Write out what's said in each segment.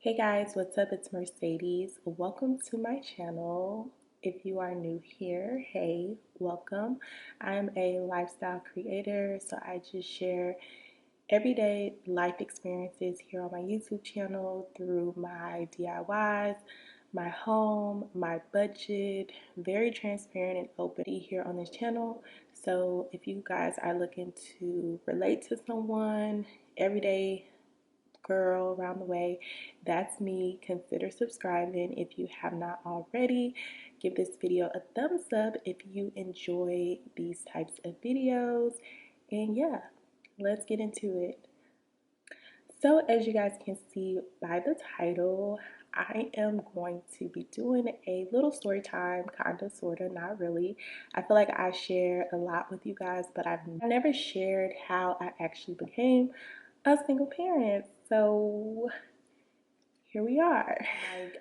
Hey guys, what's up? It's Mercedes. Welcome to my channel. If you are new here, hey, welcome. I'm a lifestyle creator, so I just share everyday life experiences here on my YouTube channel through my DIYs, my home, my budget, very transparent and open here on this channel. So if you guys are looking to relate to someone, everyday girl around the way, that's me. Consider subscribing if you have not already. Give this video a thumbs up if you enjoy these types of videos. And yeah, let's get into it. So as you guys can see by the title, I am going to be doing a little story time, kind of, sort of, not really. I feel like I share a lot with you guys, but I've never shared how I actually became a single parent. So here we are.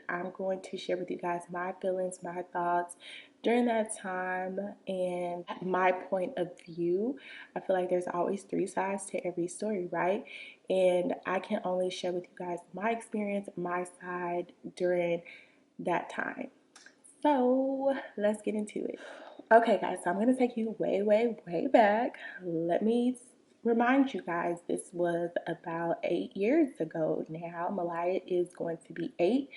I'm going to share with you guys my feelings, my thoughts during that time, and my point of view. I feel like there's always three sides to every story, right? And I can only share with you guys my experience, my side during that time. So let's get into it. Okay, guys, so I'm going to take you way, way, way back. Let me remind you guys, this was about 8 years ago now. Myliah is going to be 8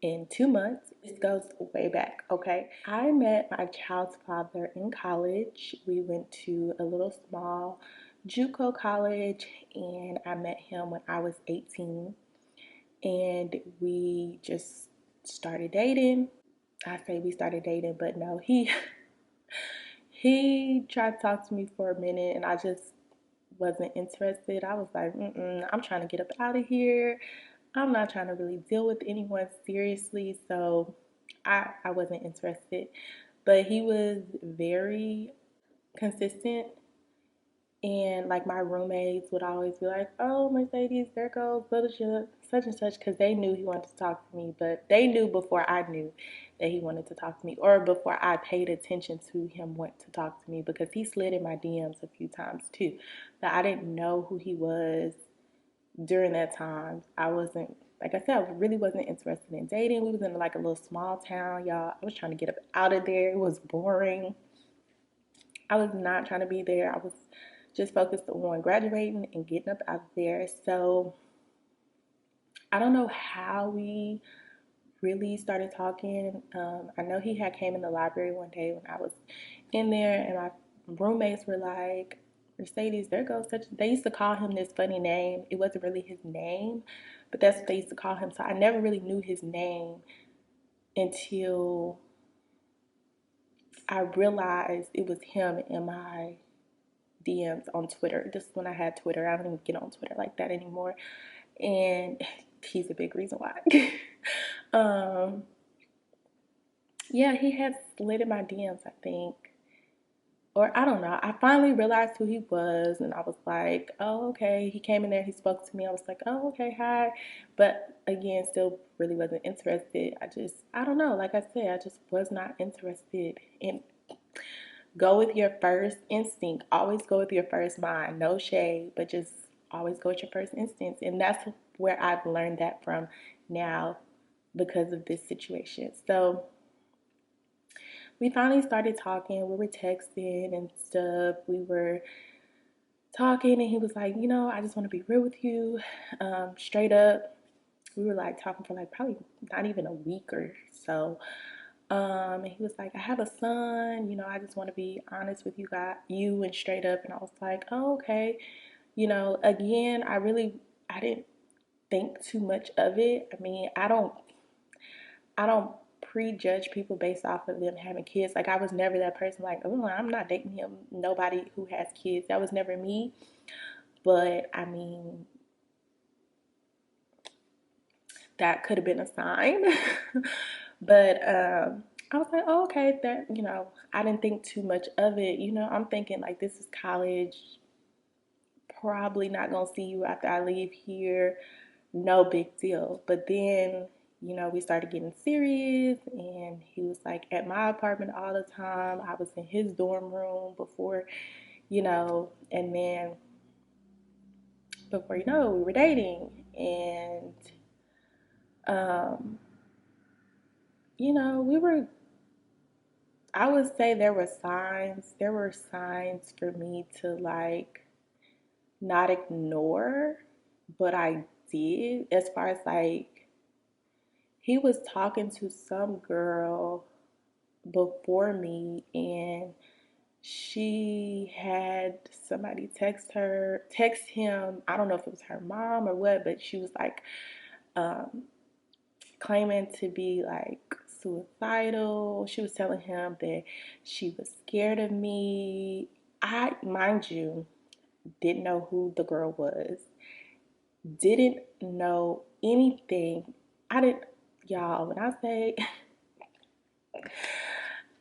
in 2 months. This goes way back, okay? I met my child's father in college. We went to a little small JUCO college, and I met him when I was 18. And we just started dating. I say we started dating, but no, he tried to talk to me for a minute, and I just wasn't interested. I was like, I'm trying to get up out of here. I'm not trying to really deal with anyone seriously, so I wasn't interested. But he was very consistent, and like my roommates would always be like, "Oh, Mercedes, there goes such and such," because they knew he wanted to talk to me, but they knew before I knew that he wanted to talk to me, or before I paid attention to him want to talk to me, because he slid in my DMs a few times too. But I didn't know who he was during that time. I wasn't, like I said, I really wasn't interested in dating. We was in like a little small town, y'all. I was trying to get up out of there. It was boring. I was not trying to be there. I was just focused on graduating and getting up out of there. So I don't know how we really started talking. I know he had came in the library one day when I was in there, and my roommates were like, "Mercedes, there goes such." They used to call him this funny name. It wasn't really his name, but that's what they used to call him. So I never really knew his name until I realized it was him in my DMs on Twitter. This is when I had Twitter. I don't even get on Twitter like that anymore. And he's a big reason why. um, yeah, he had slid in my DMs, I think. Or I don't know. I finally realized who he was, and I was like, oh, okay. He came in there, he spoke to me. I was like, oh, okay, hi. But again, still really wasn't interested. I don't know. Like I said, I just was not interested in. Go with your first instinct. Always go with your first mind. No shade, but just always go with your first instincts. And that's where I've learned that from now because of this situation. So we finally started talking. We were texting and stuff. We were talking, and he was like, I just want to be real with you, straight up. We were like talking for like probably not even a week or so. And he was like, I have a son, I just want to be honest with you and straight up. And I was like, oh, okay. Again, I didn't think too much of it. I mean, I don't prejudge people based off of them having kids. Like, I was never that person like, oh, I'm not dating him, nobody who has kids. That was never me. But I mean, that could have been a sign. But I was like, oh, okay, that, I didn't think too much of it. I'm thinking like, this is college, probably not gonna see you after I leave here, no big deal. But then, we started getting serious, and he was like at my apartment all the time. I was in his dorm room before, and then before we were dating. And Um, you know, I would say there were signs for me to like not ignore, but I did, as far as like he was talking to some girl before me, and she had somebody text him. I don't know if it was her mom or what, but she was like um, claiming to be like suicidal. She was telling him that she was scared of me. I, mind you, didn't know who the girl was, didn't know anything. I didn't, y'all, when I say,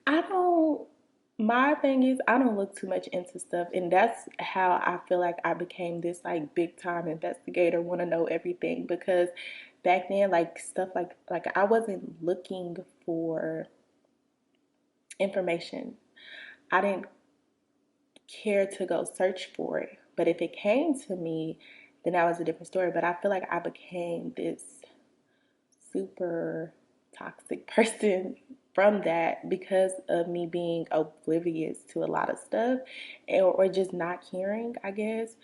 I don't, my thing is, I don't look too much into stuff. And that's how I feel like I became this like big time investigator, want to know everything. Because back then, like stuff like I wasn't looking for information. I didn't care to go search for it. But if it came to me, then that was a different story. But I feel like I became this super toxic person from that because of me being oblivious to a lot of stuff, or just not caring, I guess.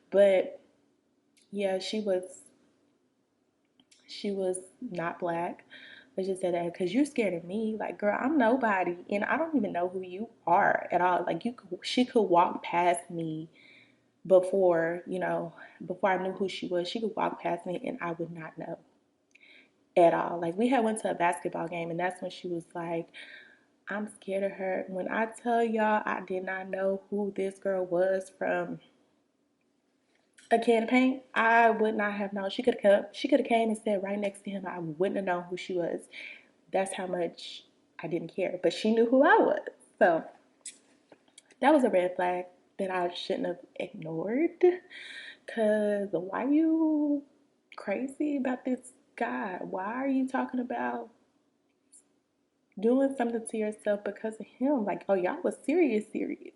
But yeah, she was not black. Let's just say that, because you're scared of me. Like, girl, I'm nobody, and I don't even know who you are at all. Like, she could walk past me before, before I knew who she was. She could walk past me, and I would not know at all. Like, we had went to a basketball game, and that's when she was like, I'm scared of her. When I tell y'all, I did not know who this girl was from a can of paint. I would not have known. She could have came and sat right next to him. I wouldn't have known who she was. That's how much I didn't care. But she knew who I was. So that was a red flag that I shouldn't have ignored. Cause why you crazy about this guy? Why are you talking about doing something to yourself because of him? Like, oh, y'all was serious, serious.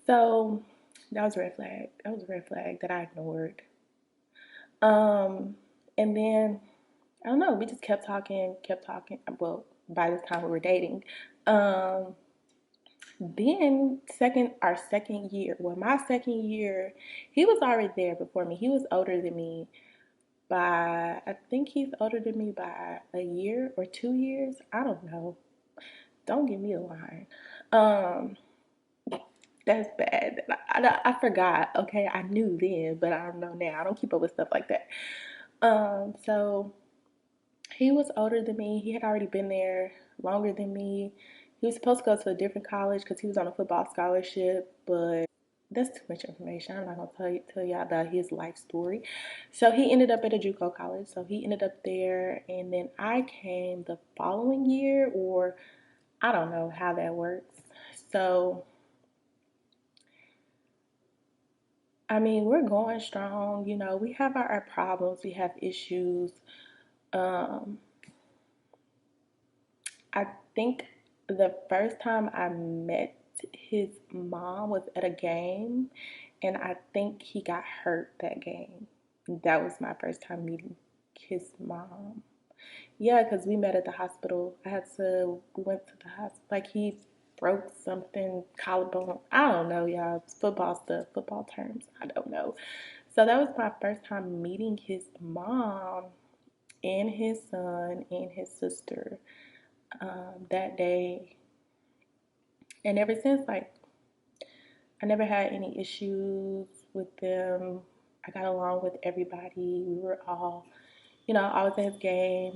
So that was a red flag. That was a red flag that I ignored. Um, and then I don't know. We just kept talking, kept talking. Well, by this time we were dating. Um, then our second year. Well, my second year, he was already there before me. He was older than me by, I think he's older than me by a year or 2 years. I don't know. Don't give me a line. Um, that's bad. I forgot. Okay, I knew then, but I don't know now. I don't keep up with stuff like that. So he was older than me. He had already been there longer than me. He was supposed to go to a different college because he was on a football scholarship, but that's too much information. I'm not gonna tell y'all about his life story. So he ended up at a JUCO college. So he ended up there, and then I came the following year, or I don't know how that works. So I mean, we're going strong. We have our problems, we have issues. Um, I think the first time I met his mom was at a game, and I think he got hurt that game. That was my first time meeting his mom. Yeah, because we met at the hospital. We went to the hospital. Like, he broke something, collarbone. I don't know, y'all. It's football stuff, football terms. I don't know. So that was my first time meeting his mom and his son and his sister that day. And ever since, like, I never had any issues with them. I got along with everybody. We were all, I was at his game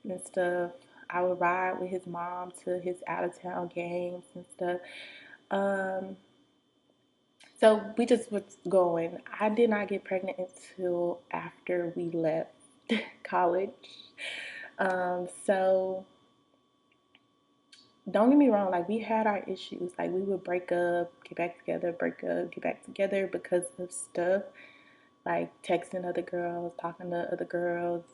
and stuff. I would ride with his mom to his out of town games and stuff. Um, so we just was going. I did not get pregnant until after we left college. So don't get me wrong, like, we had our issues. Like, we would break up, get back together, break up, get back together because of stuff like texting other girls, talking to other girls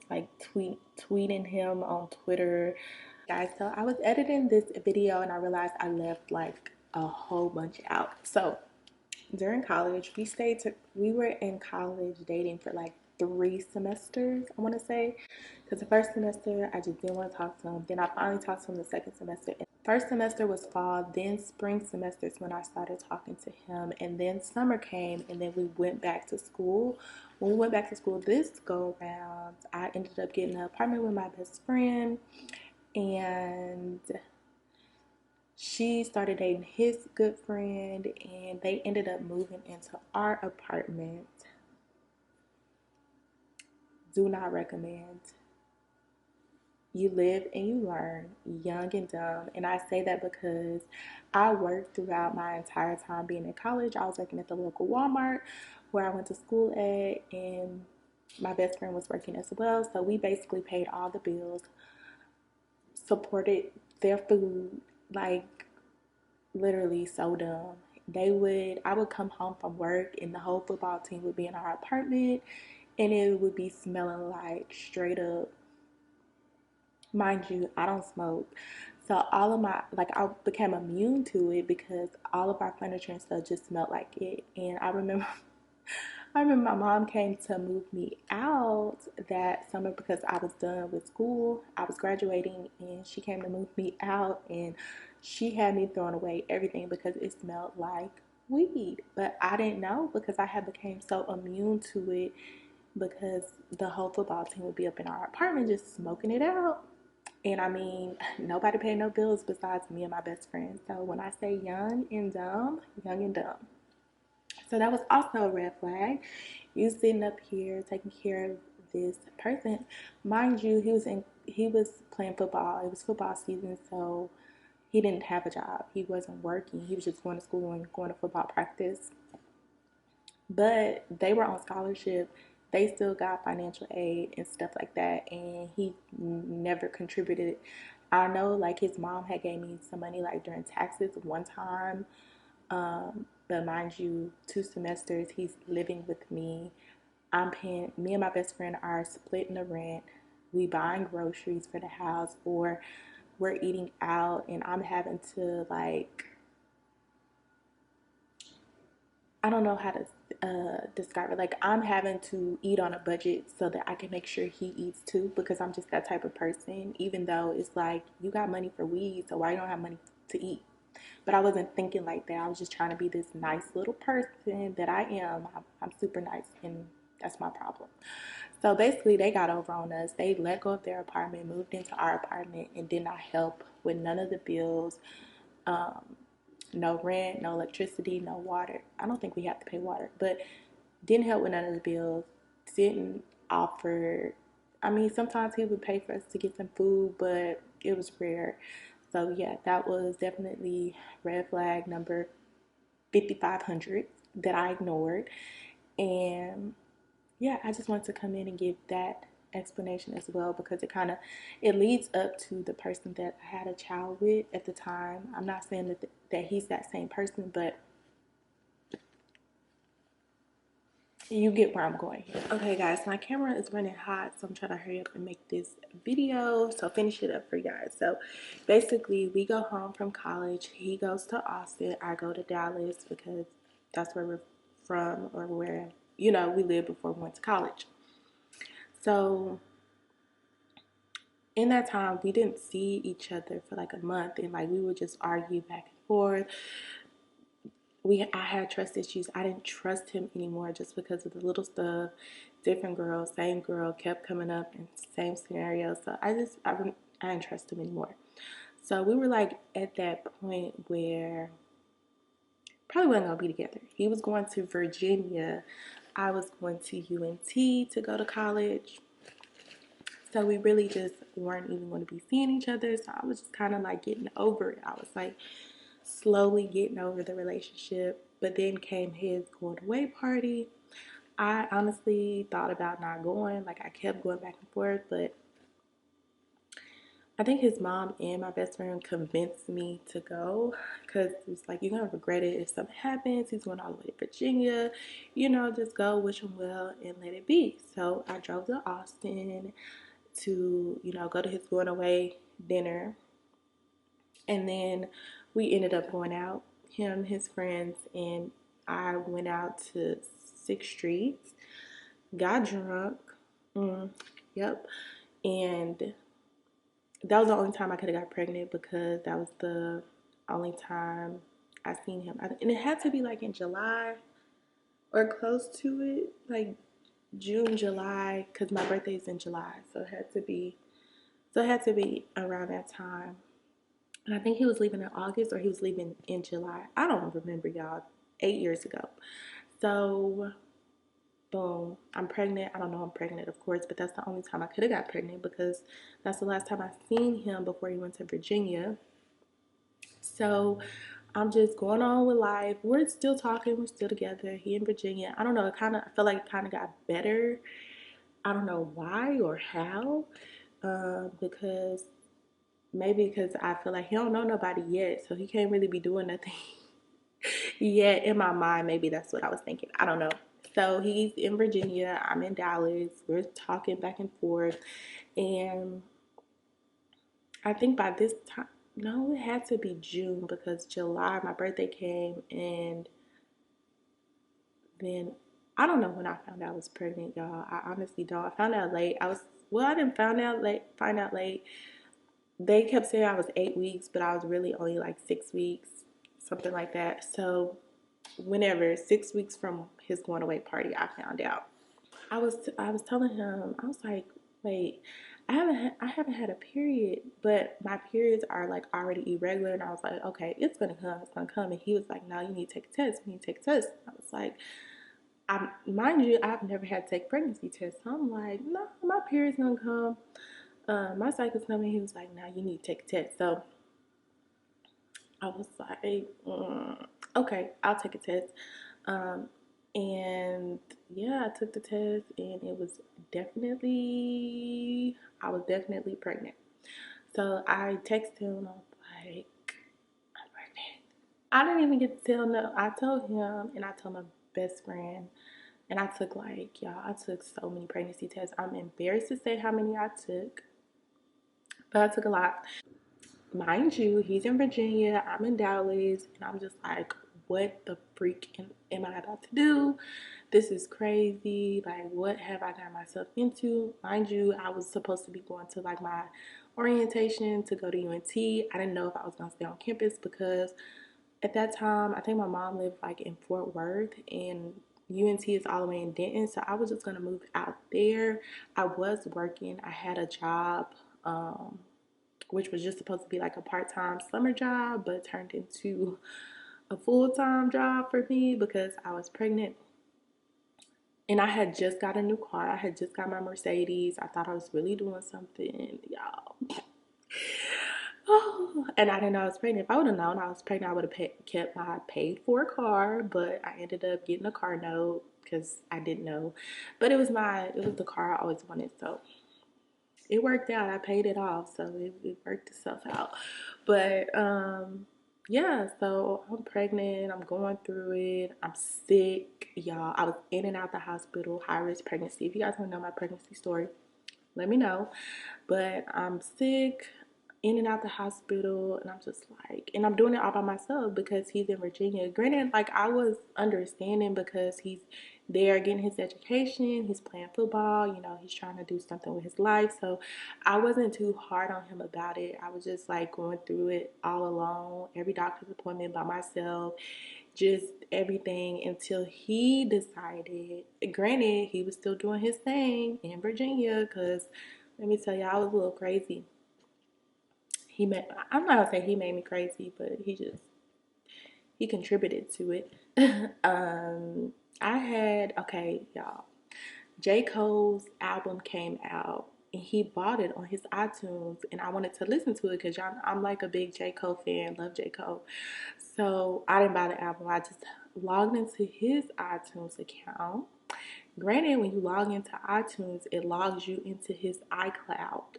like tweeting him on Twitter. Guys, so I was editing this video and I realized I left like a whole bunch out. So during college, we were in college dating for like 3 semesters, I want to say. Because the first semester, I just didn't want to talk to him. Then I finally talked to him the second semester. And first semester was fall. Then spring semester is when I started talking to him. And then summer came, and then we went back to school. When we went back to school this go around, I ended up getting an apartment with my best friend. And she started dating his good friend, and they ended up moving into our apartment. Do not recommend. You live and you learn, young and dumb. And I say that because I worked throughout my entire time being in college. I was working at the local Walmart where I went to school at, and my best friend was working as well. So we basically paid all the bills, supported their food, like literally so dumb. I would come home from work and the whole football team would be in our apartment, and it would be smelling like straight up. Mind you, I don't smoke. So all of my, like, I became immune to it because all of our furniture and stuff just smelled like it. And I remember I remember my mom came to move me out that summer because I was done with school. I was graduating, and she came to move me out, and she had me throwing away everything because it smelled like weed. But I didn't know because I had become so immune to it because the whole football team would be up in our apartment just smoking it out. And I mean, nobody paid no bills besides me and my best friend. So when I say young and dumb, young and dumb. So that was also a red flag. You sitting up here taking care of this person. Mind you, he was playing football. It was football season, so he didn't have a job. He wasn't working. He was just going to school and going to football practice. But they were on scholarship. They still got financial aid and stuff like that, and he never contributed. I know, like, his mom had gave me some money like during taxes one time, but mind you, 2 semesters he's living with me. I'm paying. Me and my best friend are splitting the rent. We buying groceries for the house, or we're eating out, and I'm having to, like, I don't know how to describe it. Like, I'm having to eat on a budget so that I can make sure he eats too, because I'm just that type of person. Even though it's like, you got money for weed, so why you don't have money to eat? But I wasn't thinking like that. I was just trying to be this nice little person that I am. I'm super nice, and that's my problem. So basically, they got over on us. They let go of their apartment, moved into our apartment, and did not help with none of the bills. Um, no rent, no electricity, no water. I don't think we have to pay water, but didn't help with none of the bills. Didn't offer. I mean, sometimes he would pay for us to get some food, but it was rare. So yeah, that was definitely red flag number 5,500 that I ignored. And yeah, I just wanted to come in and give that explanation as well, because it leads up to the person that I had a child with at the time. I'm not saying that he's that same person, but you get where I'm going here. Okay, guys, my camera is running hot, so I'm trying to hurry up and make this video. So finish it up for you guys. So basically, we go home from college. He goes to Austin. I go to Dallas because that's where we're from, or where, we lived before we went to college. So in that time, we didn't see each other for like a month, and like we would just argue back and forth. I had trust issues. I didn't trust him anymore just because of the little stuff. Different girl, same girl kept coming up in same scenario. So I didn't trust him anymore. So we were like at that point where probably wasn't gonna be together. He was going to Virginia. I was going to UNT to go to college. So we really just weren't even going to be seeing each other. So I was just kind of like getting over it. I was like slowly getting over the relationship. But then came his going away party. I honestly thought about not going. Like, I kept going back and forth, but I think his mom and my best friend convinced me to go, because it's like, you're going to regret it if something happens. He's going all the way to Virginia. Just go, wish him well, and let it be. So I drove to Austin to, go to his going away dinner. And then we ended up going out, him, his friends, and I went out to 6th Street. got drunk. Yep. And that was the only time I could have got pregnant because that was the only time I seen him. And it had to be like in July or close to it, like June, July, because my birthday is in July. So it had to be around that time. And I think he was leaving in August or he was leaving in July. I don't remember, y'all. 8 years ago. So boom, I'm pregnant. I don't know I'm pregnant, of course, but that's the only time I could have got pregnant because that's the last time I seen him before he went to Virginia. So I'm just going on with life. We're still talking. We're still together. He in Virginia. I don't know. I feel like it kind of got better. I don't know why or how. Because maybe because I feel like he don't know nobody yet, so he can't really be doing nothing yet. In my mind, maybe that's what I was thinking. I don't know. So he's in Virginia. I'm in Dallas. We're talking back and forth, and I think by this time, no, it had to be June because July, my birthday came, and then I don't know when I found out I was pregnant, y'all. I honestly don't. I found out late. I didn't find out late. They kept saying I was 8 weeks, but I was really only like 6 weeks, something like that. So whenever 6 weeks from his going away party, I found out. I was telling him, I was like, wait, I haven't had a period, but my periods are like already irregular, and I was like, okay, it's gonna come, and he was like, no, you need to take a test, you need to take a test. I was like, mind you, I've never had to take pregnancy tests. So I'm like, no, my period's gonna come, my cycle's coming. He was like, no, you need to take a test. So I was like, okay, I'll take a test. Um, and yeah, I took the test and I was definitely pregnant. So I texted him, I was like, I'm pregnant. I didn't even get to tell no. I told him and I told my best friend. And I took I took so many pregnancy tests. I'm embarrassed to say how many I took, but I took a lot. Mind you, he's in Virginia, I'm in Dallas, and I'm just like, what the freak am I about to do? This is crazy. Like, what have I got myself into? Mind you, I was supposed to be going to like my orientation to go to UNT. I didn't know if I was gonna stay on campus because at that time, I think my mom lived like in Fort Worth and UNT is all the way in Denton. So I was just gonna move out there. I was working, I had a job. Which was just supposed to be like a part-time summer job, but turned into a full-time job for me because I was pregnant. And I had just got a new car. I had just got my Mercedes. I thought I was really doing something, y'all. Oh, and I didn't know I was pregnant. If I would have known I was pregnant, I would have kept my paid for car. But I ended up getting a car note because I didn't know. But it was the car I always wanted. So it worked out. I paid it off, so it worked itself out. But yeah, so I'm pregnant. I'm going through it. I'm sick, y'all. I was in and out the hospital, high risk pregnancy. If you guys want to know my pregnancy story, let me know. But I'm sick, in and out the hospital, and I'm just like, and I'm doing it all by myself because he's in Virginia. Granted, like I was understanding because he's there getting his education, he's playing football, he's trying to do something with his life. So I wasn't too hard on him about it. I was just like going through it all alone, every doctor's appointment by myself, just everything until he decided. Granted, he was still doing his thing in Virginia because let me tell you, I was a little crazy. I'm not gonna say he made me crazy, but he contributed to it. Okay, y'all, J. Cole's album came out and he bought it on his iTunes, and I wanted to listen to it because I'm like a big J. Cole fan, love J. Cole. So I didn't buy the album. I just logged into his iTunes account. Granted, when you log into iTunes, it logs you into his iCloud.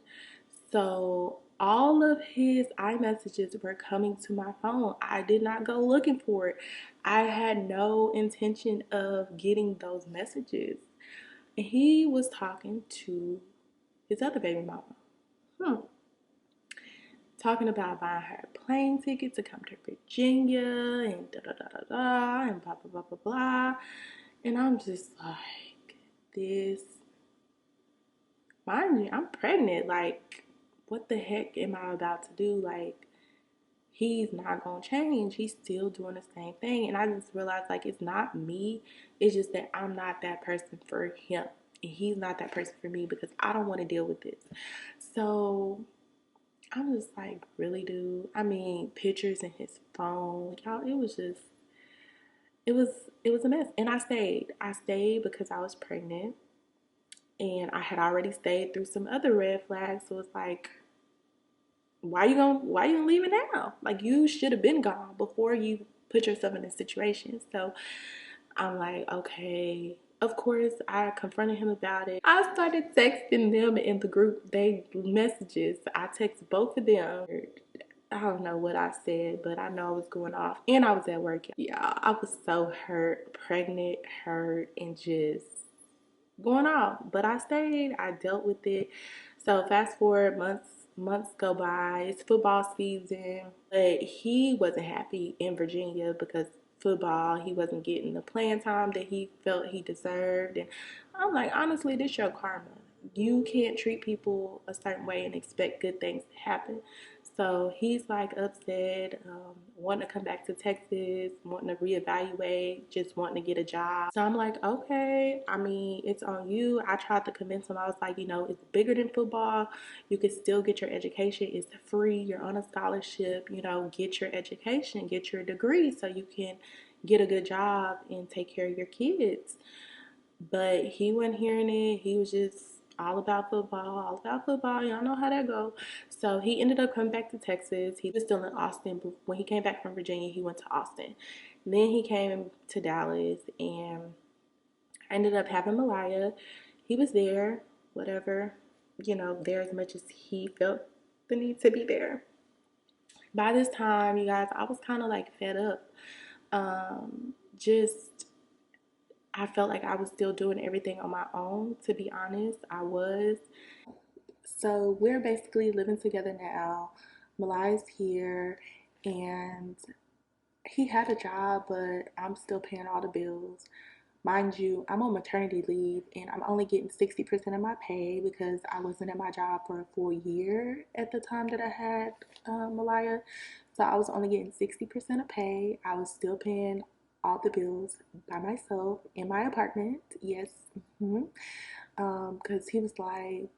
So all of his iMessages were coming to my phone. I did not go looking for it. I had no intention of getting those messages. And he was talking to his other baby mama. Talking about buying her a plane ticket to come to Virginia and da da da da da and blah blah blah blah blah. And I'm just like, this. Mind you, I'm pregnant. Like, what the heck am I about to do? Like, he's not gonna change. He's still doing the same thing. And I just realized, like, it's not me. It's just that I'm not that person for him. And he's not that person for me because I don't want to deal with this. So I'm just like, really, dude? I mean, pictures in his phone. Y'all, it was just, it was, it was a mess. And I stayed. I stayed because I was pregnant. And I had already stayed through some other red flags. So it's like, why you leaving now? Like, you should have been gone before you put yourself in this situation. So I'm like, okay. Of course, I confronted him about it. I started texting them in the group, they messages. I text both of them. I don't know what I said, but I know I was going off. And I was at work. Yeah, I was so hurt, pregnant, hurt, and just going off. But I stayed. I dealt with it. So fast forward, months go by. It's football season, but he wasn't happy in Virginia because football, he wasn't getting the playing time that he felt he deserved. And I'm like, honestly, this your karma. You can't treat people a certain way and expect good things to happen. So he's like upset, wanting to come back to Texas, wanting to reevaluate, just wanting to get a job. So I'm like, okay, I mean, it's on you. I tried to convince him. I was like, it's bigger than football. You can still get your education. It's free. You're on a scholarship. Get your education, get your degree so you can get a good job and take care of your kids. But he wasn't hearing it. He was just all about football, all about football. Y'all know how that go. So he ended up coming back to Texas. He was still in Austin, but when he came back from Virginia, he went to Austin. Then he came to Dallas, and I ended up having Myliah. He was there, whatever, there as much as he felt the need to be there. By this time, you guys, I was kind of like fed up. Just I felt like I was still doing everything on my own, to be honest. I was. So we're basically living together now. Myliah's here, and he had a job, but I'm still paying all the bills. Mind you, I'm on maternity leave, and I'm only getting 60% of my pay because I wasn't at my job for a full year at the time that I had Myliah. So I was only getting 60% of pay. I was still paying all the bills by myself in my apartment. Yes. Because he was like,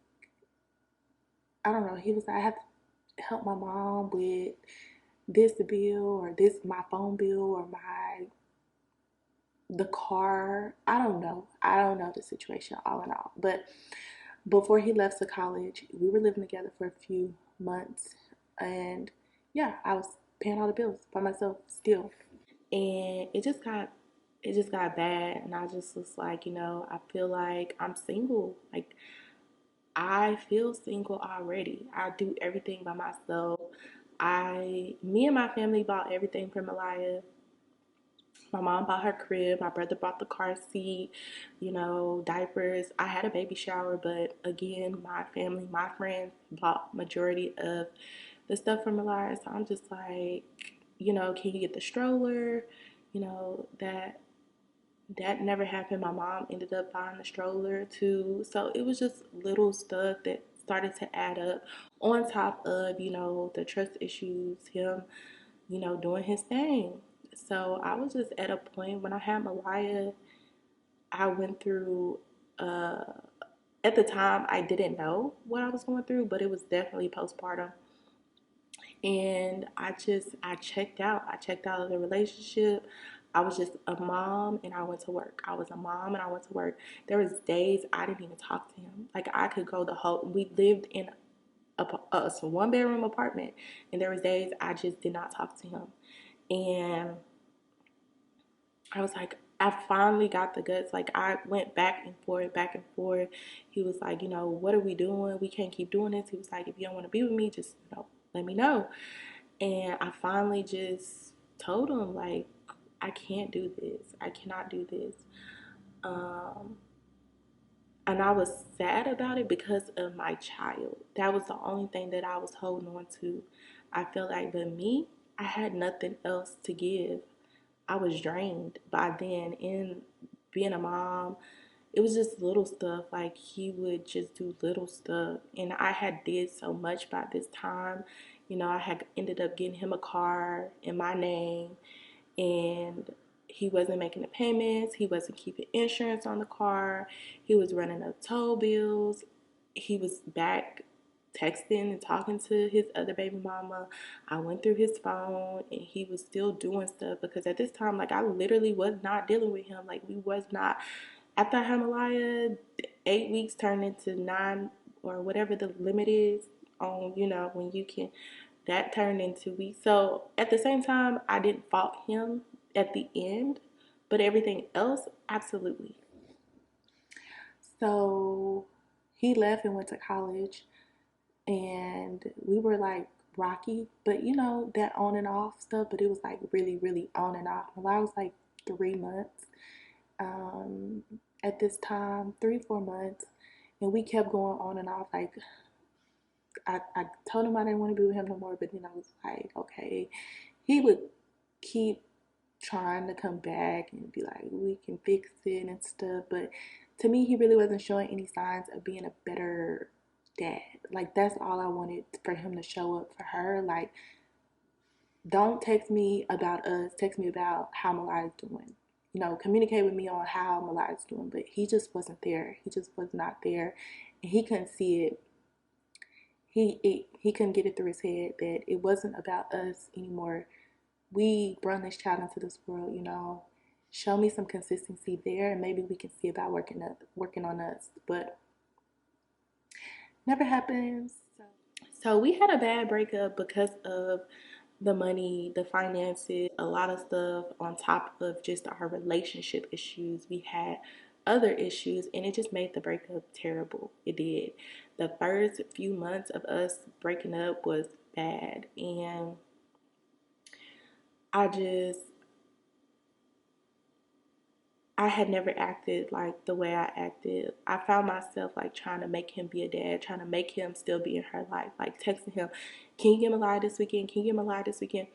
I don't know, he was like, I have to help my mom with this bill or this, my phone bill or the car. I don't know. I don't know the situation all in all. But before he left to college, we were living together for a few months. And yeah, I was paying all the bills by myself still. And it just got bad, and I just was like, I feel like I'm single. Like, I feel single already. I do everything by myself. Me and my family bought everything for Myliah. My mom bought her crib. My brother bought the car seat, diapers. I had a baby shower, but again, my family, my friends bought majority of the stuff from Myliah. So I'm just like, can you get the stroller? That never happened. My mom ended up buying the stroller too. So it was just little stuff that started to add up on top of, the trust issues, him, doing his thing. So I was just at a point when I had Myliah, I went through, at the time, I didn't know what I was going through, but it was definitely postpartum. And I checked out. I checked out of the relationship. I was just a mom and I went to work. I was a mom and I went to work. There was days I didn't even talk to him. Like, I could go we lived in a one bedroom apartment, and there was days I just did not talk to him. And I was like, I finally got the guts. Like, I went back and forth, back and forth. He was like, what are we doing? We can't keep doing this. He was like, if you don't want to be with me, just, let me know. And I finally just told him, like, I can't do this. I cannot do this. And I was sad about it because of my child. That was the only thing that I was holding on to. I felt like, but me, I had nothing else to give. I was drained by then. And being a mom, it was just little stuff. Like, he would just do little stuff, and I had did so much by this time. You know, I had ended up getting him a car in my name, and he wasn't making the payments. He wasn't keeping insurance on the car. He was running up toll bills. He was back texting and talking to his other baby mama. I went through his phone, and he was still doing stuff, because at this time, like, I literally was not dealing with him. Like, we was not. After I had Myliah, 8 weeks turned into 9, or whatever the limit is on, you know, when you can, that turned into weeks. So at the same time, I didn't fault him at the end, but everything else, absolutely. So he left and went to college, and we were like rocky, but you know, that on and off stuff, but it was like really, really on and off. Myliah was like 3 months um, at this time, 3, 4 months, and we kept going on and off. Like, I told him I didn't want to be with him no more, but then I was like, okay. He would keep trying to come back and be like, we can fix it and stuff. But to me, he really wasn't showing any signs of being a better dad. Like, that's all I wanted for him to show up for her. Like, don't text me about us, text me about how Myliah's doing. You know, communicate with me on how Myliah's doing. But he just wasn't there. He just was not there. And he couldn't see it. He couldn't get it through his head that it wasn't about us anymore. We brought this child into this world, you know. Show me some consistency there, and maybe we can see about working on us. But never happens. So we had a bad breakup because of the money, the finances, a lot of stuff on top of just our relationship issues. We had other issues, and it just made the breakup terrible. It did. The first few months of us breaking up was bad, and I just I had never acted like the way I acted. I found myself like trying to make him be a dad, trying to make him still be in her life, like texting him, "Can you get Myliah this weekend? Can you get Myliah this weekend?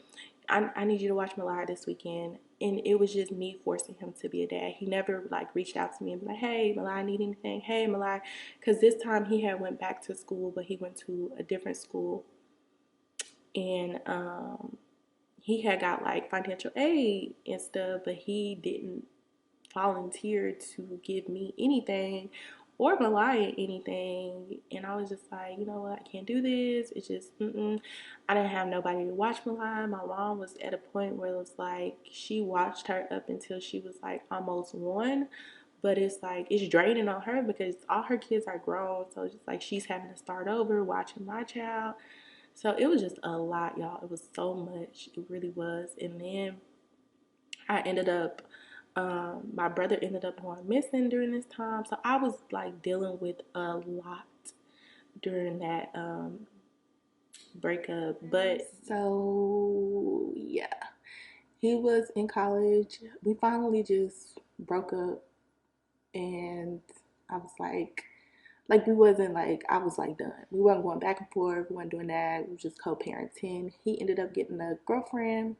I need you to watch Myliah this weekend." And it was just me forcing him to be a dad. He never like reached out to me and be like, "Hey, Myliah, need anything? Hey, Myliah," because this time he had went back to school, but he went to a different school, and he had got like financial aid and stuff, but he didn't volunteer to give me anything or Myliah anything. And I was just like, you know what, I can't do this. It's just, I didn't have nobody to watch Myliah. My mom was at a point where it was like she watched her up until she was like almost 1. But it's like, it's draining on her because all her kids are grown. So it's just like she's having to start over watching my child. So it was just a lot, y'all. It was so much. It really was. And then I ended up, my brother ended up going missing during this time. So I was like dealing with a lot during that breakup. But so, yeah, he was in college. We finally just broke up, and I was like we wasn't like, I was like done. We wasn't going back and forth. We wasn't doing that. We were just co-parenting. He ended up getting a girlfriend,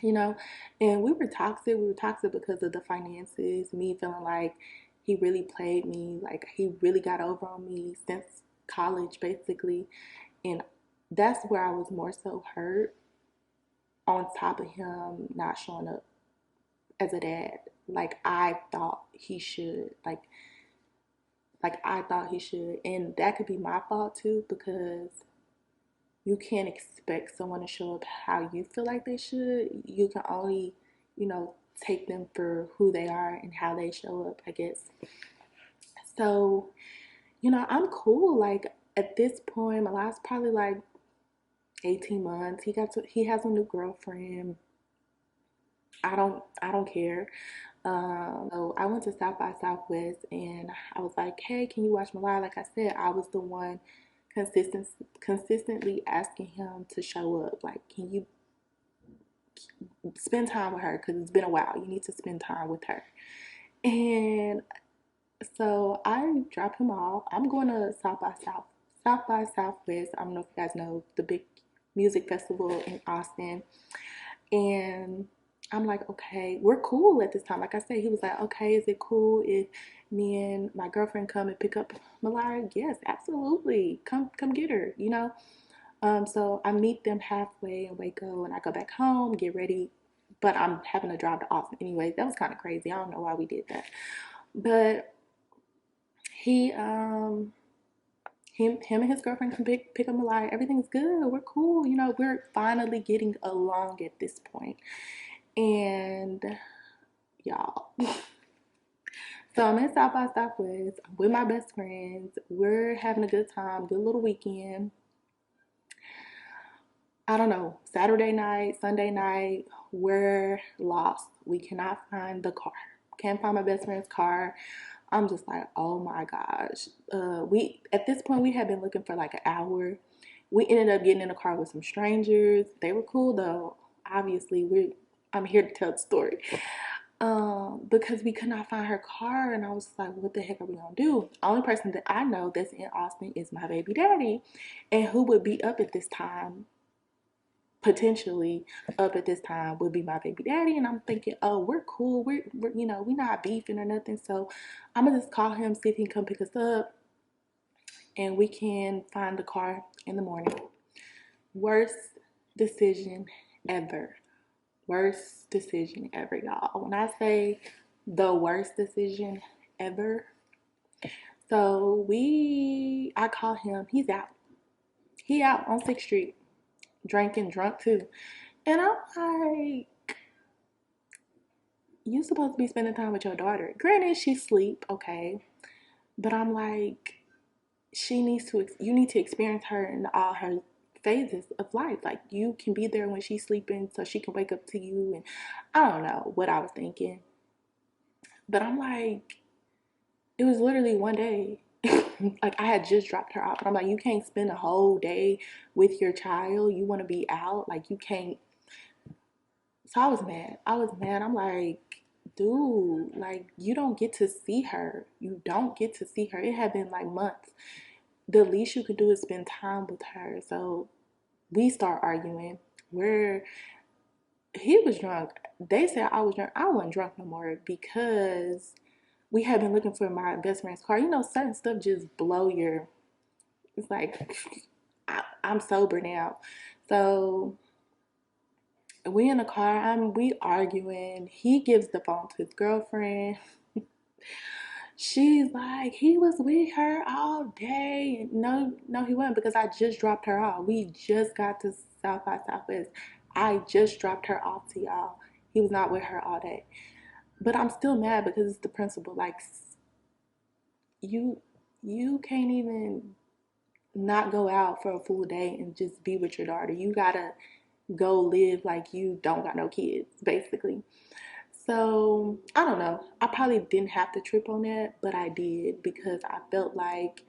you know, and we were toxic. We were toxic because of the finances, me feeling like he really played me, like he really got over on me since college, basically. And that's where I was more so hurt, on top of him not showing up as a dad like I thought he should. Like I thought he should. And that could be my fault too, because you can't expect someone to show up how you feel like they should. You can only, you know, take them for who they are and how they show up, I guess. So, you know, I'm cool. Like at this point, my last probably like 18 months. He has a new girlfriend. I don't care. So I went to South by Southwest, and I was like, "Hey, can you watch Myliah?" Like I said, I was the one consistently asking him to show up. Like, can you spend time with her? Because it's been a while. You need to spend time with her. And so I drop him off. I'm going to South by Southwest. I don't know if you guys know the big music festival in Austin. And I'm like, okay, we're cool at this time. Like I said, he was like, okay, is it cool if me and my girlfriend come and pick up Myliah? Yes, absolutely. Come get her, you know? So I meet them halfway in Waco and I go back home, get ready, but I'm having to drive to Austin anyway. That was kind of crazy. I don't know why we did that. But he him and his girlfriend can pick up Myliah. Everything's good. We're cool. You know, we're finally getting along at this point. And y'all. So I'm in South by Southwest with my best friends. We're having a good time, good little weekend. I don't know, Saturday night, Sunday night, we're lost. We cannot find the car. Can't find my best friend's car. I'm just like, oh my gosh. We at this point we had been looking for like an hour. We ended up getting in a car with some strangers. They were cool though. Obviously, I'm here to tell the story. Because we could not find her car, and I was like, what the heck are we gonna do? The only person that I know that's in Austin is my baby daddy, and who would be up at this time, potentially up at this time, would be my baby daddy. And I'm thinking, oh, we're cool, we're you know, we're not beefing or nothing, so I'm gonna just call him, see if he can come pick us up and we can find the car in the morning. Worst decision ever. Worst decision ever, y'all. When I say the worst decision ever, so I call him, he's out. He out on 6th Street, drinking, drunk too. And I'm like, you supposed to be spending time with your daughter. Granted, she's asleep, okay. But I'm like, you need to experience her in all her phases of life. Like, you can be there when she's sleeping so she can wake up to you. And I don't know what I was thinking. But I'm like, it was literally one day. Like, I had just dropped her off. And I'm like, you can't spend a whole day with your child. You want to be out. Like, you can't. So I was mad. I'm like, dude, like, you don't get to see her. You don't get to see her. It had been like months. The least you could do is spend time with her. So we start arguing. He was drunk. They said I was drunk. I wasn't drunk no more because we had been looking for my best friend's car. You know, certain stuff just blow your. It's like I'm sober now, so we in the car. We arguing. He gives the phone to his girlfriend. She's like, he was with her all day. No, no, he wasn't, because I just dropped her off. We just got to South by Southwest. I just dropped her off to y'all. He was not with her all day. But I'm still mad because it's the principle. Like, you you can't even not go out for a full day and just be with your daughter. You gotta go live like you don't got no kids, basically. So I don't know. I probably didn't have to trip on that, but I did because I felt like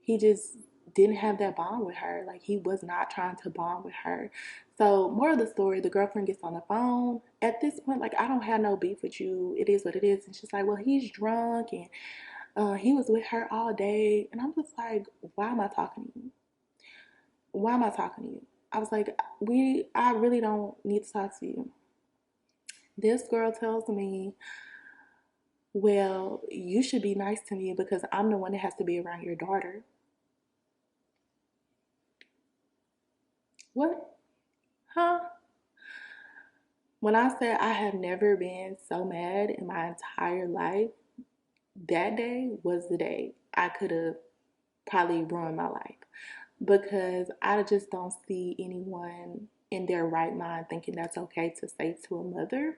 he just didn't have that bond with her. Like, he was not trying to bond with her. So, more of the story, the girlfriend gets on the phone. At this point, like, I don't have no beef with you. It is what it is. And she's like, well, he's drunk and he was with her all day. And I'm just like, why am I talking to you? Why am I talking to you? I was like, I really don't need to talk to you. This girl tells me, well, you should be nice to me because I'm the one that has to be around your daughter. What? Huh? When I said I have never been so mad in my entire life, that day was the day I could have probably ruined my life, because I just don't see anyone in their right mind thinking that's okay to say to a mother.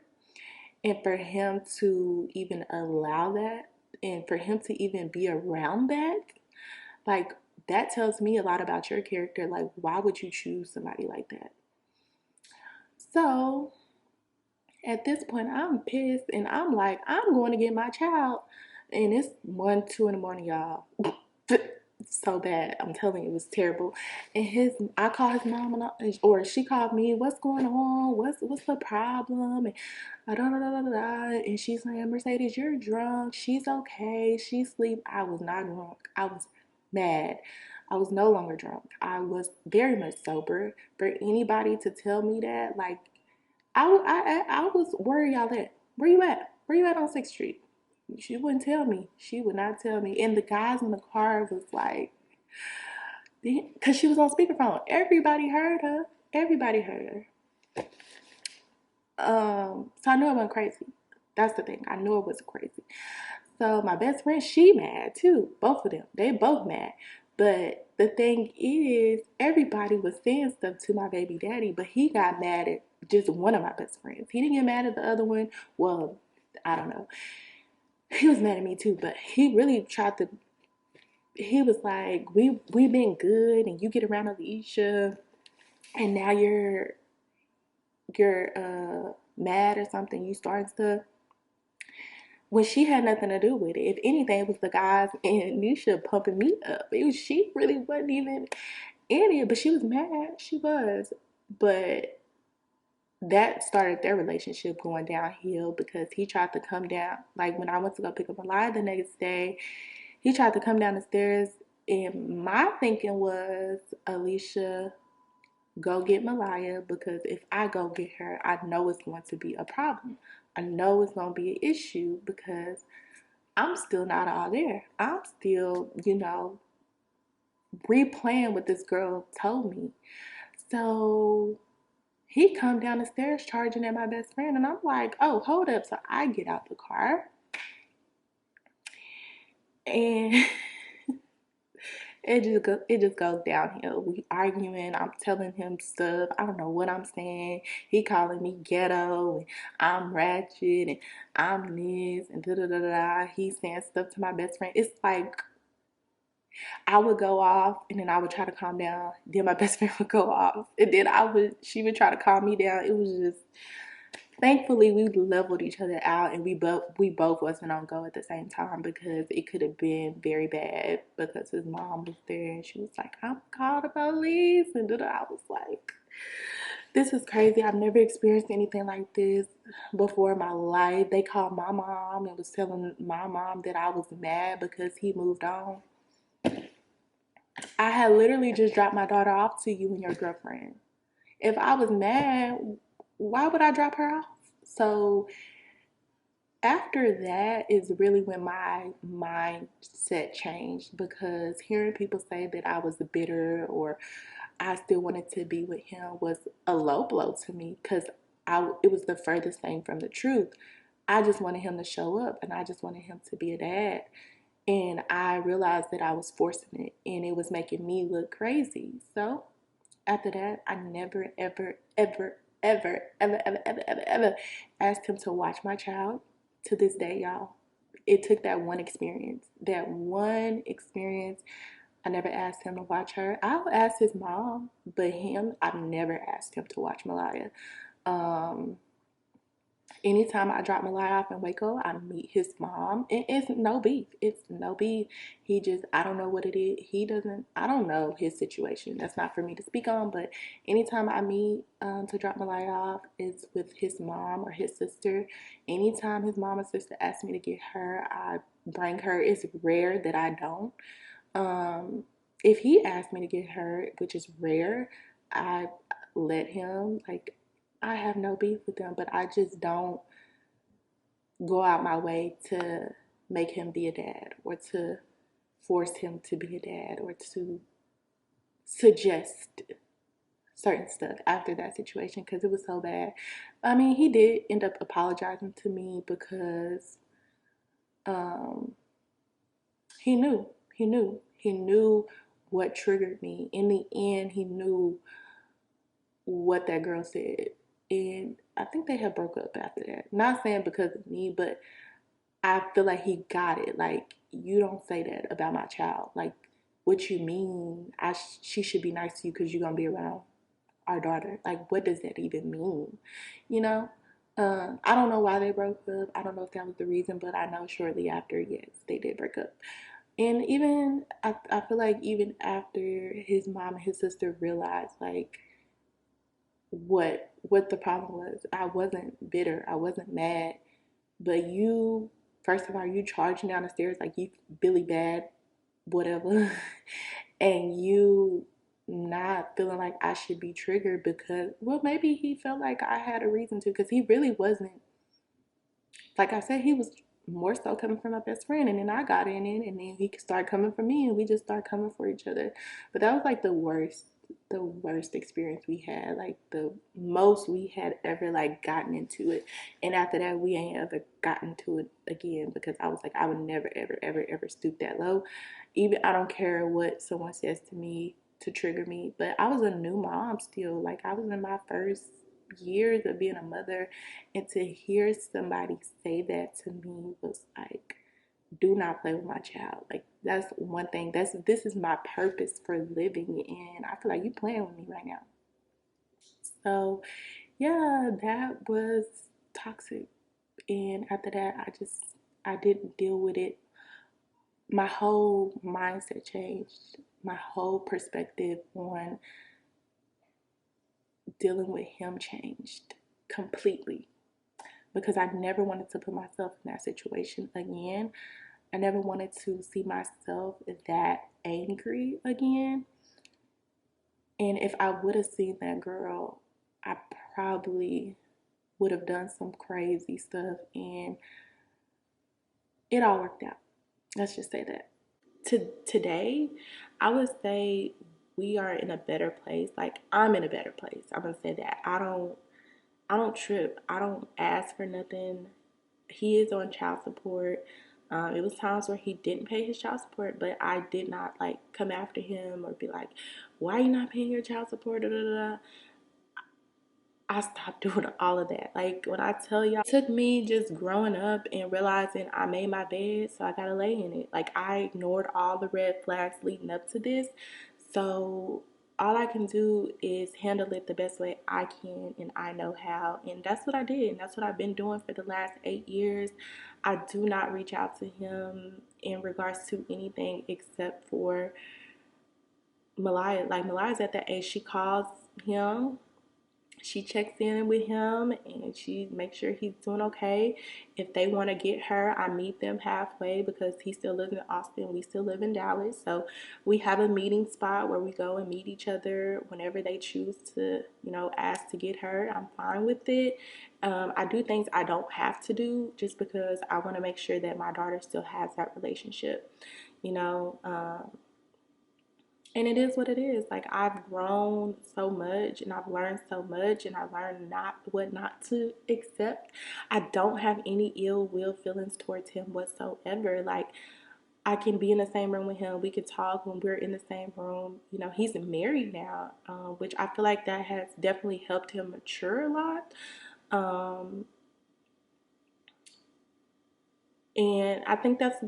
And for him to even allow that, and for him to even be around that, like, that tells me a lot about your character. Like, why would you choose somebody like that? So at this point, I'm pissed and I'm like, I'm going to get my child. And it's 1, 2 in the morning, y'all. So bad. I'm telling you, it was terrible. And I called his mom, or she called me. What's going on? What's the problem? And da da da da da. And she's like, Mercedes, you're drunk. She's okay. She's asleep. I was not drunk. I was mad. I was no longer drunk. I was very much sober. For anybody to tell me that, like, I was, where y'all at? Where you at? Where you at on 6th Street? She wouldn't tell me. She would not tell me. And the guys in the car was like, because she was on speakerphone. Everybody heard her. Everybody heard her. So I knew it went crazy. That's the thing. I knew it was crazy. So my best friend, she mad too. Both of them. They both mad. But the thing is, everybody was saying stuff to my baby daddy, but he got mad at just one of my best friends. He didn't get mad at the other one. Well, I don't know. He was mad at me too, but he really tried to. He was like, "We been good, and you get around Alicia, and now you're mad or something. You starting stuff." When she had nothing to do with it. If anything, it was the guys and Nisha pumping me up. She really wasn't even in it, but she was mad. She was. But that started their relationship going downhill because he tried to come down. Like when I went to go pick up Myliah the next day, he tried to come down the stairs, and my thinking was, Alicia, go get Myliah, because if I go get her, I know it's going to be a problem. I know it's going to be an issue because I'm still not all there. I'm still, replaying what this girl told me. So he come down the stairs charging at my best friend, and I'm like, oh, hold up. So I get out the car, and it just goes downhill. We arguing. I'm telling him stuff. I don't know what I'm saying. He calling me ghetto, and I'm ratchet, and I'm this, and da da da da. He's saying stuff to my best friend. It's like I would go off, and then I would try to calm down. Then my best friend would go off, and then she would try to calm me down. It was just, thankfully we leveled each other out, and we both wasn't on go at the same time, because it could have been very bad, because his mom was there and she was like, I'm called the police, and I was like, this is crazy. I've never experienced anything like this before in my life. They called my mom and was telling my mom that I was mad because he moved on. I had literally just dropped my daughter off to you and your girlfriend. If I was mad, why would I drop her off? So after that is really when my mindset changed, because hearing people say that I was bitter or I still wanted to be with him was a low blow to me, because it was the furthest thing from the truth. I just wanted him to show up, and I just wanted him to be a dad. And I realized that I was forcing it, and it was making me look crazy. So after that, I never, ever, ever, ever, ever, ever, ever, ever, ever asked him to watch my child. To this day, y'all. It took that one experience. That one experience. I never asked him to watch her. I'll ask his mom, but him, I've never asked him to watch Myliah. Um, Anytime I drop Myliah off in Waco, I meet his mom, and it's no beef. It's no beef. He just, I don't know what it is. I don't know his situation. That's not for me to speak on, but anytime I meet to drop Myliah off is with his mom or his sister. Anytime his mom or sister asks me to get her, I bring her. It's rare that I don't. Um, if he asked me to get her, which is rare, I let him. Like, I have no beef with them, but I just don't go out my way to make him be a dad, or to force him to be a dad, or to suggest certain stuff after that situation, because it was so bad. I mean, he did end up apologizing to me because um, he knew what triggered me. In the end, he knew what that girl said, and I think they had broke up after that. Not saying because of me, but I feel like he got it. Like, you don't say that about my child. Like, what you mean? She should be nice to you because you're gonna be around our daughter. Like, what does that even mean? You know. I don't know why they broke up. I don't know if that was the reason, but I know shortly after, yes, they did break up. And even I feel like even after his mom and his sister realized, like, what the problem was. I wasn't bitter. I wasn't mad. But you, first of all, you charging down the stairs like you Billy Bad, whatever, and you not feeling like I should be triggered because, well, maybe he felt like I had a reason to, because he really wasn't. Like I said, he was more so coming from my best friend, and then I got in it, and then he could start coming for me, and we just started coming for each other. But that was like the worst experience we had, like the most we had ever like gotten into it. And after that, we ain't ever gotten to it again, because I was like, I would never ever ever ever stoop that low. Even, I don't care what someone says to me to trigger me, but I was a new mom still. Like, I was in my first years of being a mother, and to hear somebody say that to me was like, do not play with my child. Like, that's one thing. This is my purpose for living, and I feel like you playing with me right now. So yeah, that was toxic. And after that, I didn't deal with it. My whole mindset changed. My whole perspective on dealing with him changed completely, because I never wanted to put myself in that situation again. I never wanted to see myself that angry again. And if I would have seen that girl, I probably would have done some crazy stuff, and it all worked out. Let's just say that. Today, I would say we are in a better place. Like, I'm in a better place. I'm gonna say that. I don't trip. I don't ask for nothing. He is on child support. It was times where he didn't pay his child support, but I did not like come after him or be like, "Why are you not paying your child support?" Da, da, da. I stopped doing all of that. Like, when I tell y'all, it took me just growing up and realizing I made my bed, so I gotta lay in it. Like, I ignored all the red flags leading up to this. So all I can do is handle it the best way I can, and I know how. And that's what I did. And that's what I've been doing for the last 8 years. I do not reach out to him in regards to anything except for Myliah. Like, Myliah's at that age, she calls him, she checks in with him, and she makes sure he's doing okay. If they want to get her, I meet them halfway, because he still lives in Austin, we still live in Dallas. So we have a meeting spot where we go and meet each other whenever they choose to, ask to get her. I'm fine with it. I do things I don't have to do, just because I want to make sure that my daughter still has that relationship, you know. And it is what it is. Like, I've grown so much, and I've learned so much, and I learned what not to accept. I don't have any ill will feelings towards him whatsoever. Like, I can be in the same room with him. We can talk when we're in the same room. He's married now, which I feel like that has definitely helped him mature a lot. And I think that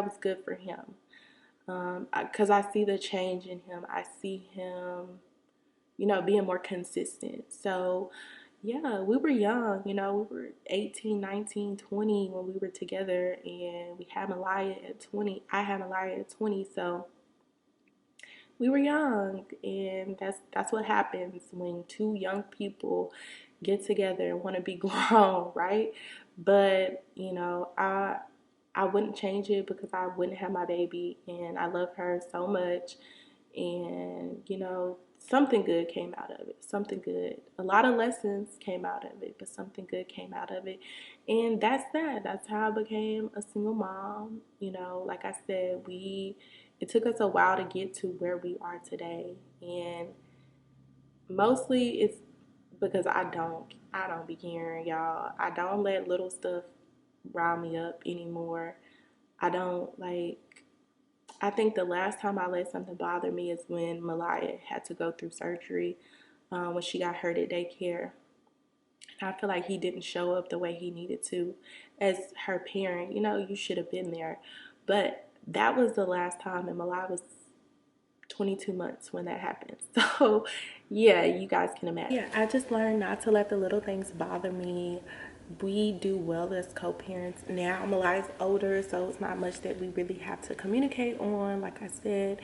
was good for him. Because I see the change in him. I see him, being more consistent. So, yeah, we were young, we were 18, 19, 20 when we were together, and we had Myliah at 20. I had Myliah at 20, so we were young, and that's what happens when two young people get together and want to be grown, right? But, I wouldn't change it, because I wouldn't have my baby, and I love her so much. And, something good came out of it. Something good. A lot of lessons came out of it, but something good came out of it. And that's that. That's how I became a single mom. Like I said, it took us a while to get to where we are today. And mostly it's because I don't be caring, y'all. I don't let little stuff rile me up anymore. I don't like I think the last time I let something bother me is when Myliah had to go through surgery, when she got hurt at daycare. I feel like he didn't show up the way he needed to as her parent. You should have been there. But that was the last time, and Myliah was 22 months when that happened. So, yeah, you guys can imagine. Yeah, I just learned not to let the little things bother me. We do well as co-parents. Now Myliah's older, so it's not much that we really have to communicate on. Like I said,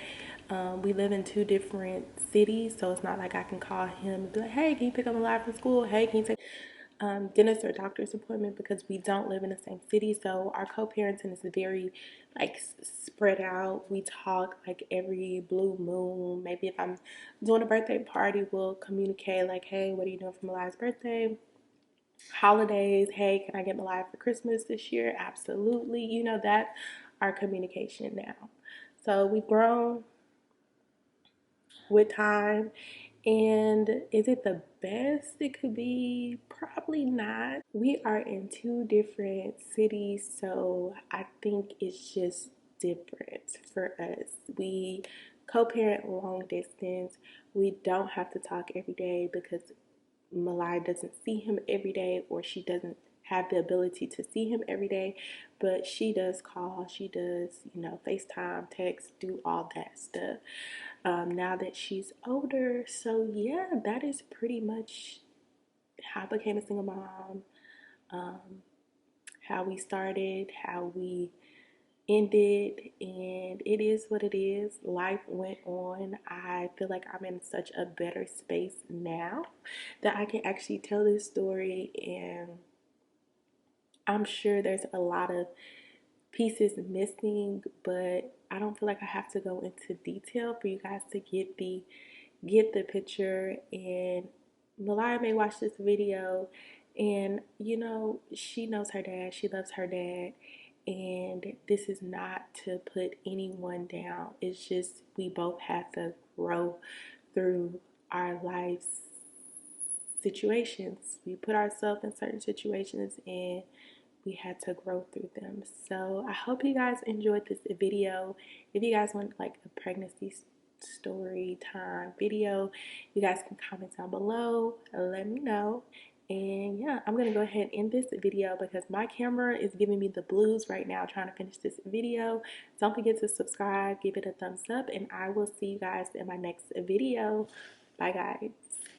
we live in two different cities, so it's not like I can call him and be like, "Hey, can you pick up Myliah from school? Hey, can you take..." dentist or doctor's appointment because we don't live in the same city. So our co-parenting is very like spread out. We talk like every blue moon. Maybe if I'm doing a birthday party, we'll communicate like, hey, what are you doing for Myliah's birthday? Holidays, hey, can I get Myliah for Christmas this year? Absolutely. You know, that's our communication now. So we've grown with time. And is it the best it could be? Probably not. We are in two different cities, so I think it's just different for us. We co parent long distance. We don't have to talk every day because Myliah doesn't see him every day, or she doesn't have the ability to see him every day, but she does call, she does, FaceTime, text, do all that stuff now that she's older. So, yeah, that is pretty much how I became a single mom, um, how we started, how we ended, and it is what it is. Life went on. I feel like I'm in such a better space now that I can actually tell this story, and I'm sure there's a lot of pieces missing, but I don't feel like I have to go into detail for you guys to get the picture. And Myliah may watch this video, and she knows her dad, she loves her dad, and this is not to put anyone down. It's just we both have to grow through our lives situations. We put ourselves in certain situations and we had to grow through them. So I hope you guys enjoyed this video. If you guys want like a pregnancy story time video, you guys can comment down below and let me know. And yeah, I'm gonna go ahead and end this video because my camera is giving me the blues right now trying to finish this video. Don't forget to subscribe, give it a thumbs up, and I will see you guys in my next video. Bye guys.